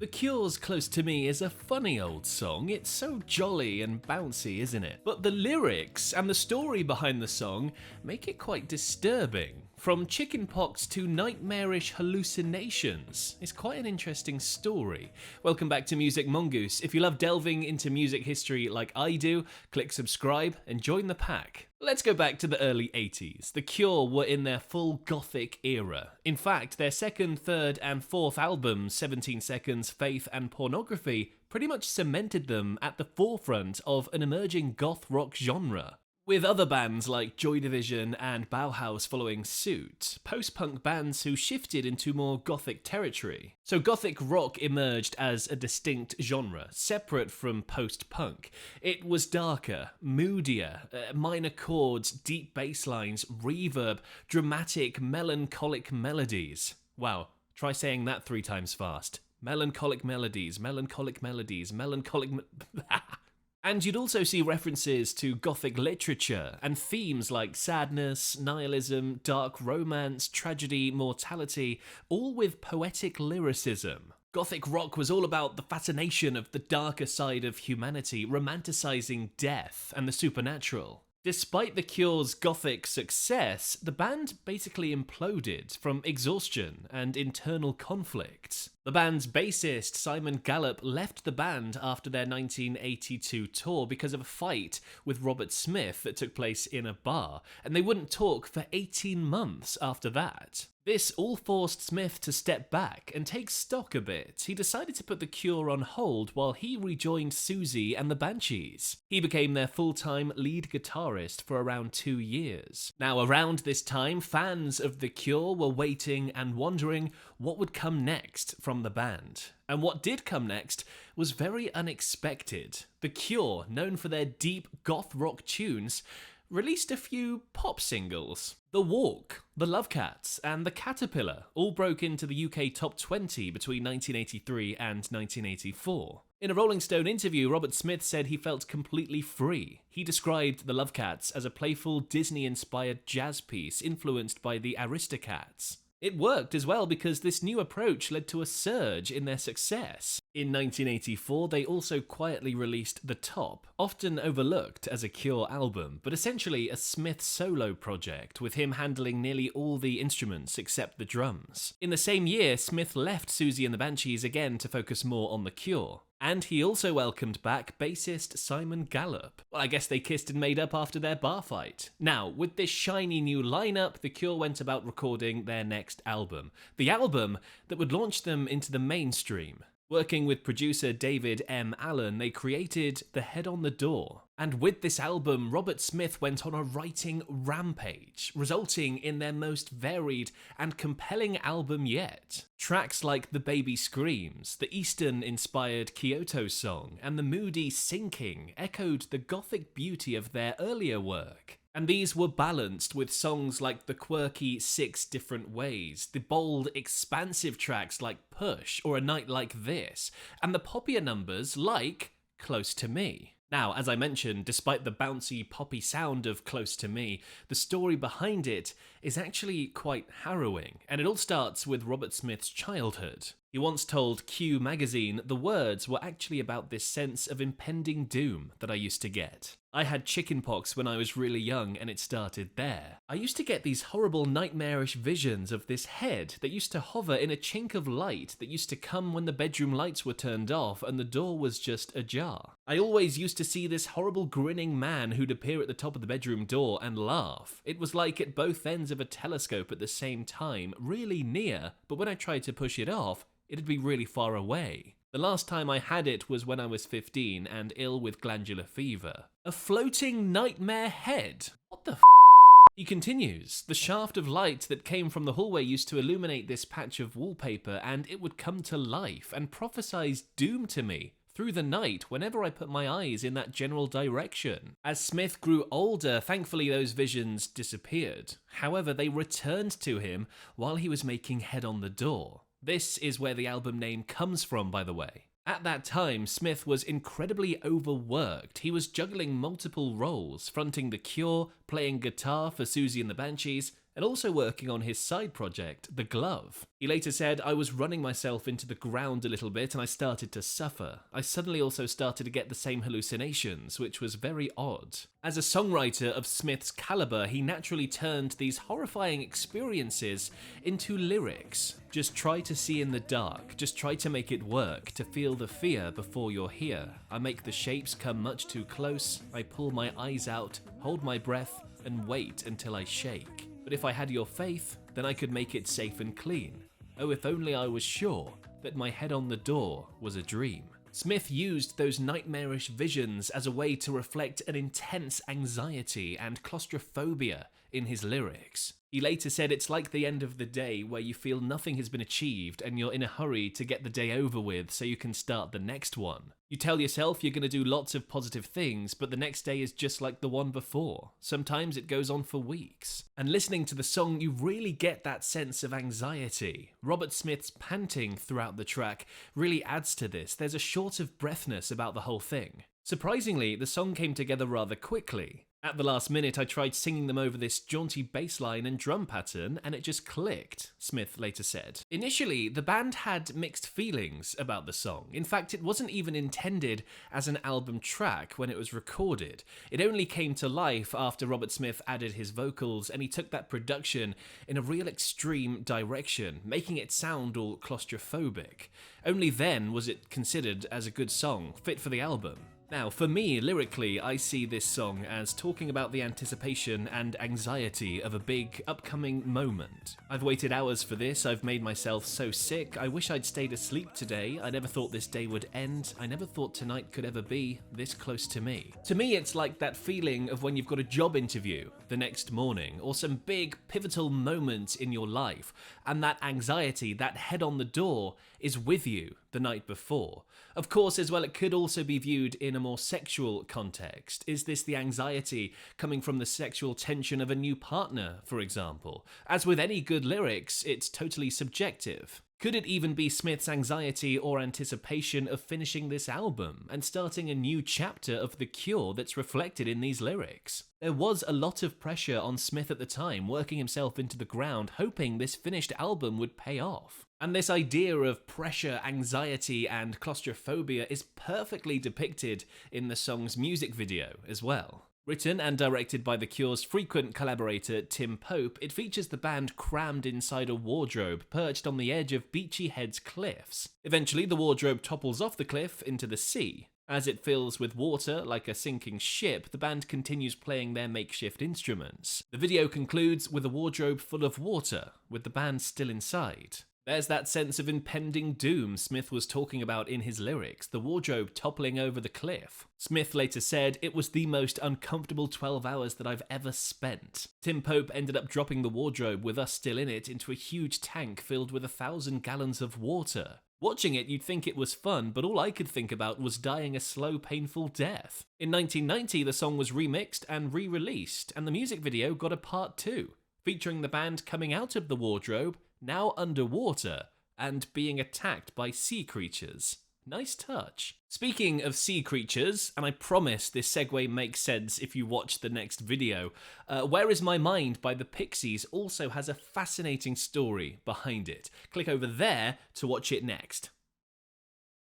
The Cure's Close to Me is a funny old song. It's so jolly and bouncy, isn't it? But the lyrics and the story behind the song make it quite disturbing. From chickenpox to nightmarish hallucinations. It's quite an interesting story. Welcome back to Music Mongoose. If you love delving into music history like I do, click subscribe and join the pack. Let's go back to the early 80s. The Cure were in their full Gothic era. In fact, their second, third, and fourth albums, 17 Seconds, Faith, and Pornography, pretty much cemented them at the forefront of an emerging goth rock genre. With other bands like Joy Division and Bauhaus following suit, post-punk bands who shifted into more gothic territory. So gothic rock emerged as a distinct genre, separate from post-punk. It was darker, moodier, minor chords, deep bass lines, reverb, dramatic, melancholic melodies. Wow, try saying that 3 times fast. Melancholic melodies, melancholic melodies, melancholic... And you'd also see references to Gothic literature and themes like sadness, nihilism, dark romance, tragedy, mortality, all with poetic lyricism. Gothic rock was all about the fascination of the darker side of humanity, romanticizing death and the supernatural. Despite The Cure's gothic success, the band basically imploded from exhaustion and internal conflict. The band's bassist, Simon Gallup, left the band after their 1982 tour because of a fight with Robert Smith that took place in a bar, and they wouldn't talk for 18 months after that. This all forced Smith to step back and take stock a bit. He decided to put The Cure on hold while he rejoined Susie and the Banshees. He became their full-time lead guitarist for around 2 years. Now, around this time, fans of The Cure were waiting and wondering what would come next from the band. And what did come next was very unexpected. The Cure, known for their deep goth rock tunes, released a few pop singles. The Walk, The Love Cats, and The Caterpillar all broke into the UK top 20 between 1983 and 1984. In a Rolling Stone interview, Robert Smith said he felt completely free. He described The Love Cats as a playful Disney-inspired jazz piece influenced by the Aristocats. It worked as well because this new approach led to a surge in their success. In 1984, they also quietly released The Top, often overlooked as a Cure album, but essentially a Smith solo project, with him handling nearly all the instruments except the drums. In the same year, Smith left Susie and the Banshees again to focus more on The Cure. And he also welcomed back bassist Simon Gallup. Well, I guess they kissed and made up after their bar fight. Now, with this shiny new lineup, The Cure went about recording their next album. The album that would launch them into the mainstream. Working with producer David M. Allen, they created The Head on the Door. And with this album, Robert Smith went on a writing rampage, resulting in their most varied and compelling album yet. Tracks like The Baby Screams, the Eastern-inspired Kyoto song, and the moody Sinking echoed the gothic beauty of their earlier work. And these were balanced with songs like the quirky 6 Different Ways, the bold, expansive tracks like Push or A Night Like This, and the poppier numbers like Close to Me. Now, as I mentioned, despite the bouncy, poppy sound of Close to Me, the story behind it is actually quite harrowing, and it all starts with Robert Smith's childhood. He once told Q magazine the words were actually about this sense of impending doom that I used to get. I had chickenpox when I was really young and it started there. I used to get these horrible nightmarish visions of this head that used to hover in a chink of light that used to come when the bedroom lights were turned off and the door was just ajar. I always used to see this horrible grinning man who'd appear at the top of the bedroom door and laugh. It was like at both ends of a telescope at the same time, really near, but when I tried to push it off, it'd be really far away. The last time I had it was when I was 15 and ill with glandular fever. A floating nightmare head? What the f***? He continues, the shaft of light that came from the hallway used to illuminate this patch of wallpaper and it would come to life and prophesize doom to me through the night whenever I put my eyes in that general direction. As Smith grew older, thankfully those visions disappeared. However, they returned to him while he was making Head on the Door. This is where the album name comes from, by the way. At that time, Smith was incredibly overworked. He was juggling multiple roles, fronting The Cure, playing guitar for Susie and the Banshees, and also working on his side project, The Glove. He later said, "I was running myself into the ground a little bit and I started to suffer. I suddenly also started to get the same hallucinations, which was very odd." As a songwriter of Smith's caliber, he naturally turned these horrifying experiences into lyrics. Just try to see in the dark, just try to make it work, to feel the fear before you're here. I make the shapes come much too close, I pull my eyes out, hold my breath, and wait until I shake. But if I had your faith, then I could make it safe and clean. Oh, if only I was sure that my head on the door was a dream. Smith used those nightmarish visions as a way to reflect an intense anxiety and claustrophobia in his lyrics. He later said it's like the end of the day where you feel nothing has been achieved and you're in a hurry to get the day over with so you can start the next one. You tell yourself you're going to do lots of positive things, but the next day is just like the one before. Sometimes it goes on for weeks. And listening to the song, you really get that sense of anxiety. Robert Smith's panting throughout the track really adds to this. There's a short of breathness about the whole thing. Surprisingly, the song came together rather quickly. At the last minute, I tried singing them over this jaunty bass line and drum pattern, and it just clicked, Smith later said. Initially, the band had mixed feelings about the song. In fact, it wasn't even intended as an album track when it was recorded. It only came to life after Robert Smith added his vocals, and he took that production in a real extreme direction, making it sound all claustrophobic. Only then was it considered as a good song, fit for the album. Now, for me, lyrically, I see this song as talking about the anticipation and anxiety of a big, upcoming moment. I've waited hours for this, I've made myself so sick, I wish I'd stayed asleep today, I never thought this day would end, I never thought tonight could ever be this close to me. To me, it's like that feeling of when you've got a job interview the next morning, or some big, pivotal moment in your life, and that anxiety, that head on the door, is with you the night before. Of course, as well, it could also be viewed in a more sexual context. Is this the anxiety coming from the sexual tension of a new partner, for example? As with any good lyrics, it's totally subjective. Could it even be Smith's anxiety or anticipation of finishing this album and starting a new chapter of The Cure that's reflected in these lyrics? There was a lot of pressure on Smith at the time, working himself into the ground, hoping this finished album would pay off. And this idea of pressure, anxiety, and claustrophobia is perfectly depicted in the song's music video as well. Written and directed by The Cure's frequent collaborator Tim Pope, it features the band crammed inside a wardrobe perched on the edge of Beachy Head's cliffs. Eventually, the wardrobe topples off the cliff into the sea. As it fills with water like a sinking ship, the band continues playing their makeshift instruments. The video concludes with a wardrobe full of water, with the band still inside. There's that sense of impending doom Smith was talking about in his lyrics, the wardrobe toppling over the cliff. Smith later said, "It was the most uncomfortable 12 hours that I've ever spent." Tim Pope ended up dropping the wardrobe with us still in it into a huge tank filled with 1,000 gallons of water. Watching it, you'd think it was fun, but all I could think about was dying a slow, painful death. In 1990, the song was remixed and re-released, and the music video got a part 2, featuring the band coming out of the wardrobe, now underwater, and being attacked by sea creatures. Nice touch. Speaking of sea creatures, and I promise this segue makes sense if you watch the next video, Where Is My Mind by the Pixies also has a fascinating story behind it. Click over there to watch it next.